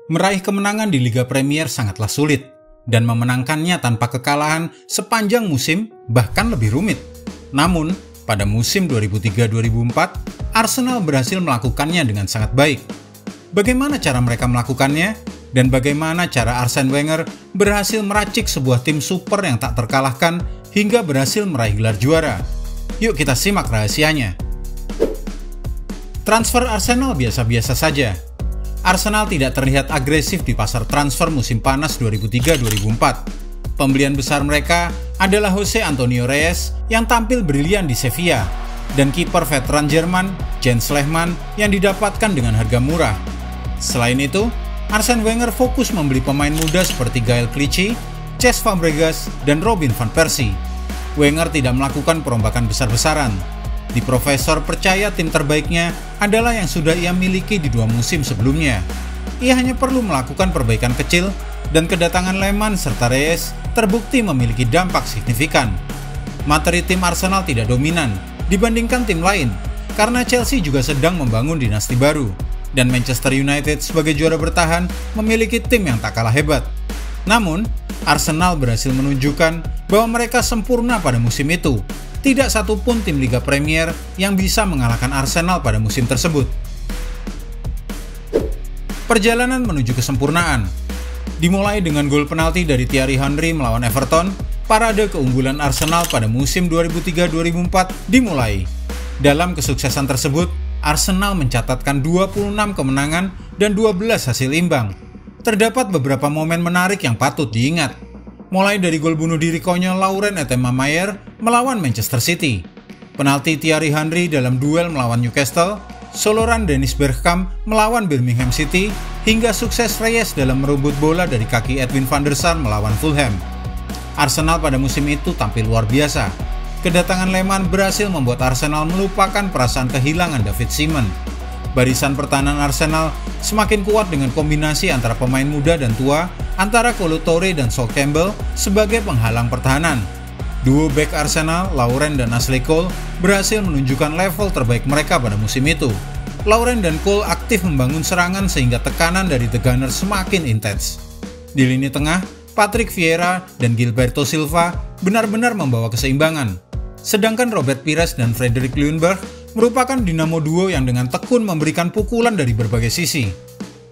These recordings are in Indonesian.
Meraih kemenangan di Liga Premier sangatlah sulit, dan memenangkannya tanpa kekalahan sepanjang musim bahkan lebih rumit. Namun, pada musim 2003-2004, Arsenal berhasil melakukannya dengan sangat baik. Bagaimana cara mereka melakukannya? Dan bagaimana cara Arsene Wenger berhasil meracik sebuah tim super yang tak terkalahkan hingga berhasil meraih gelar juara? Yuk kita simak rahasianya. Transfer Arsenal biasa-biasa saja. Arsenal tidak terlihat agresif di pasar transfer musim panas 2003-2004. Pembelian besar mereka adalah Jose Antonio Reyes yang tampil brilian di Sevilla, dan kiper veteran Jerman Jens Lehmann yang didapatkan dengan harga murah. Selain itu, Arsene Wenger fokus membeli pemain muda seperti Gaël Clichy, Cesc Fabregas, dan Robin van Persie. Wenger tidak melakukan perombakan besar-besaran. Di Profesor percaya tim terbaiknya adalah yang sudah ia miliki di 2 musim sebelumnya. Ia hanya perlu melakukan perbaikan kecil, dan kedatangan Lehmann serta Reyes terbukti memiliki dampak signifikan. Materi tim Arsenal tidak dominan dibandingkan tim lain, karena Chelsea juga sedang membangun dinasti baru, dan Manchester United sebagai juara bertahan memiliki tim yang tak kalah hebat. Namun, Arsenal berhasil menunjukkan bahwa mereka sempurna pada musim itu. Tidak satupun tim Liga Premier yang bisa mengalahkan Arsenal pada musim tersebut. Perjalanan menuju kesempurnaan dimulai dengan gol penalti dari Thierry Henry melawan Everton. Parade keunggulan Arsenal pada musim 2003-2004 dimulai. Dalam kesuksesan tersebut, Arsenal mencatatkan 26 kemenangan dan 12 hasil imbang. Terdapat beberapa momen menarik yang patut diingat. Mulai dari gol bunuh diri konyol Laurent Etemayer melawan Manchester City, penalti Thierry Henry dalam duel melawan Newcastle, soloran Dennis Bergkamp melawan Birmingham City, hingga sukses Reyes dalam merebut bola dari kaki Edwin van der Sar melawan Fulham. Arsenal pada musim itu tampil luar biasa. Kedatangan Lehmann berhasil membuat Arsenal melupakan perasaan kehilangan David Seaman. Barisan pertahanan Arsenal semakin kuat dengan kombinasi antara pemain muda dan tua, antara Kolo Touré dan Sol Campbell sebagai penghalang pertahanan. Duo bek Arsenal, Laurent dan Ashley Cole, berhasil menunjukkan level terbaik mereka pada musim itu. Laurent dan Cole aktif membangun serangan sehingga tekanan dari The Gunners semakin intens. Di lini tengah, Patrick Vieira dan Gilberto Silva benar-benar membawa keseimbangan. Sedangkan Robert Pires dan Frederick Ljungberg merupakan dinamo duo yang dengan tekun memberikan pukulan dari berbagai sisi.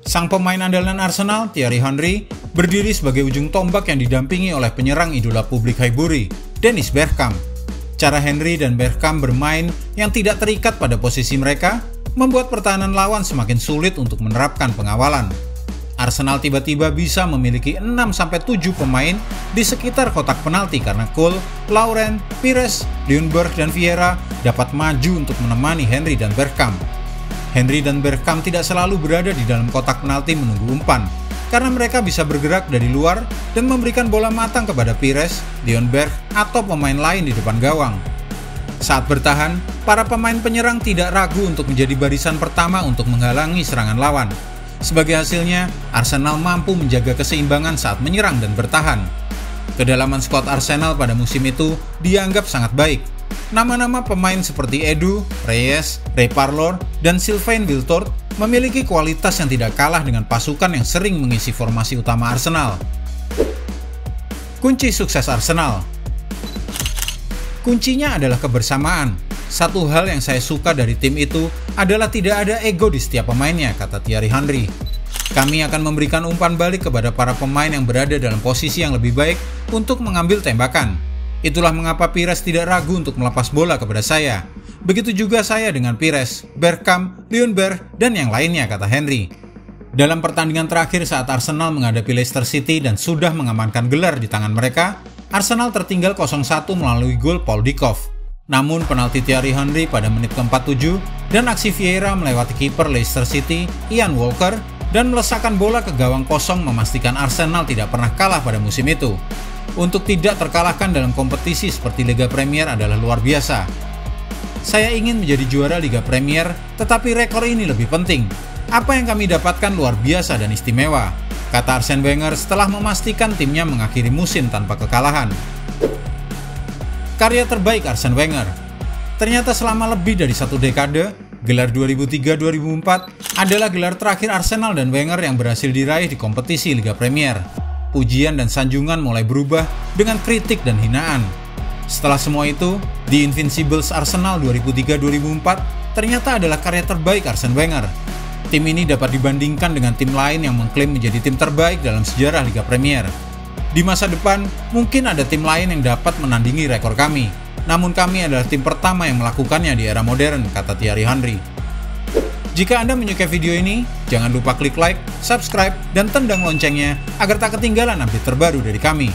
Sang pemain andalan Arsenal, Thierry Henry, berdiri sebagai ujung tombak yang didampingi oleh penyerang idola publik Highbury, Dennis Bergkamp. Cara Henry dan Bergkamp bermain yang tidak terikat pada posisi mereka membuat pertahanan lawan semakin sulit untuk menerapkan pengawalan. Arsenal tiba-tiba bisa memiliki 6-7 pemain di sekitar kotak penalti karena Cole, Laurent, Pires, Ljungberg, dan Vieira dapat maju untuk menemani Henry dan Bergkamp. Henry dan Bergkamp tidak selalu berada di dalam kotak penalti menunggu umpan, karena mereka bisa bergerak dari luar dan memberikan bola matang kepada Pires, Ljungberg, atau pemain lain di depan gawang. Saat bertahan, para pemain penyerang tidak ragu untuk menjadi barisan pertama untuk menghalangi serangan lawan. Sebagai hasilnya, Arsenal mampu menjaga keseimbangan saat menyerang dan bertahan. Kedalaman skuad Arsenal pada musim itu dianggap sangat baik. Nama-nama pemain seperti Edu, Reyes, Ray Parlour, dan Sylvain Wiltord memiliki kualitas yang tidak kalah dengan pasukan yang sering mengisi formasi utama Arsenal. Kunci sukses Arsenal. Kuncinya adalah kebersamaan. Satu hal yang saya suka dari tim itu adalah tidak ada ego di setiap pemainnya, kata Thierry Henry. Kami akan memberikan umpan balik kepada para pemain yang berada dalam posisi yang lebih baik untuk mengambil tembakan. Itulah mengapa Pires tidak ragu untuk melepas bola kepada saya. Begitu juga saya dengan Pires, Bergkamp, Ljungberg, dan yang lainnya, kata Henry. Dalam pertandingan terakhir saat Arsenal menghadapi Leicester City dan sudah mengamankan gelar di tangan mereka, Arsenal tertinggal 0-1 melalui gol Paul Dykhoff. Namun penalti Thierry Henry pada menit ke-47 dan aksi Vieira melewati kiper Leicester City, Ian Walker, dan melesakkan bola ke gawang kosong memastikan Arsenal tidak pernah kalah pada musim itu. Untuk tidak terkalahkan dalam kompetisi seperti Liga Premier adalah luar biasa. Saya ingin menjadi juara Liga Premier, tetapi rekor ini lebih penting. Apa yang kami dapatkan luar biasa dan istimewa, kata Arsene Wenger setelah memastikan timnya mengakhiri musim tanpa kekalahan. Karya terbaik Arsene Wenger. Ternyata selama lebih dari 1 dekade, Gelar 2003-2004 adalah gelar terakhir Arsenal dan Wenger yang berhasil diraih di kompetisi Liga Premier. Pujian dan sanjungan mulai berubah dengan kritik dan hinaan. Setelah semua itu, The Invincibles Arsenal 2003-2004 ternyata adalah karya terbaik Arsene Wenger. Tim ini dapat dibandingkan dengan tim lain yang mengklaim menjadi tim terbaik dalam sejarah Liga Premier. Di masa depan, mungkin ada tim lain yang dapat menandingi rekor kami. Namun kami adalah tim pertama yang melakukannya di era modern, kata Thierry Henry. Jika Anda menyukai video ini, jangan lupa klik like, subscribe, dan tendang loncengnya agar tak ketinggalan update terbaru dari kami.